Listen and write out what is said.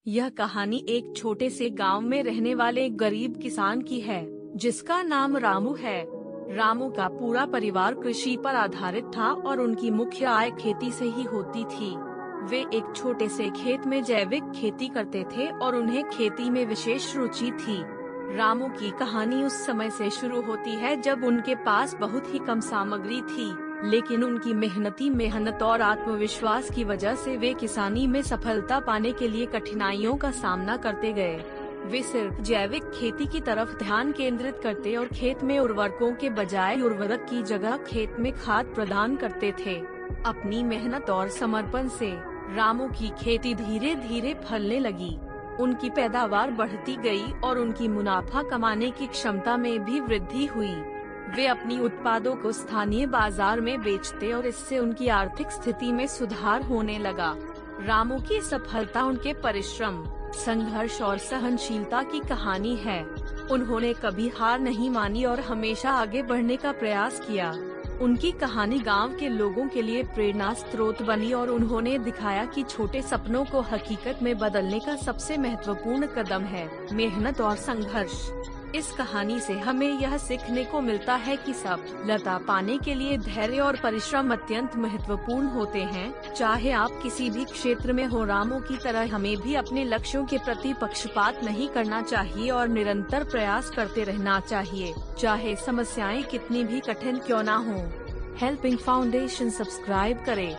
यह कहानी एक छोटे से गांव में रहने वाले एक गरीब किसान की है, जिसका नाम रामू है। रामू का पूरा परिवार कृषि पर आधारित था और उनकी मुख्य आय खेती से ही होती थी। वे एक छोटे से खेत में जैविक खेती करते थे और उन्हें खेती में विशेष रुचि थी। रामू की कहानी उस समय से शुरू होती है जब उनके पास बहुत ही कम सामग्री थी, लेकिन उनकी मेहनत और आत्मविश्वास की वजह से वे किसानी में सफलता पाने के लिए कठिनाइयों का सामना करते गए। वे सिर्फ जैविक खेती की तरफ ध्यान केंद्रित करते और खेत में उर्वरकों के बजाय उर्वरक की जगह खेत में खाद प्रदान करते थे। अपनी मेहनत और समर्पण से रामू की खेती धीरे धीरे फलने लगी। उनकी पैदावार बढ़ती गई और उनकी मुनाफा कमाने की क्षमता में भी वृद्धि हुई। वे अपनी उत्पादों को स्थानीय बाजार में बेचते और इससे उनकी आर्थिक स्थिति में सुधार होने लगा। रामू की सफलता उनके परिश्रम, संघर्ष और सहनशीलता की कहानी है। उन्होंने कभी हार नहीं मानी और हमेशा आगे बढ़ने का प्रयास किया। उनकी कहानी गांव के लोगों के लिए प्रेरणा स्रोत बनी और उन्होंने दिखाया कि छोटे सपनों को हकीकत में बदलने का सबसे महत्वपूर्ण कदम है मेहनत और संघर्ष। इस कहानी से हमें यह सीखने को मिलता है कि सफलता पाने के लिए धैर्य और परिश्रम अत्यंत महत्वपूर्ण होते हैं, चाहे आप किसी भी क्षेत्र में हो। रामू की तरह हमें भी अपने लक्ष्यों के प्रति पक्षपात नहीं करना चाहिए और निरंतर प्रयास करते रहना चाहिए, चाहे समस्याएं कितनी भी कठिन क्यों ना हो। हेल्पिंग फाउंडेशन सब्सक्राइब करें।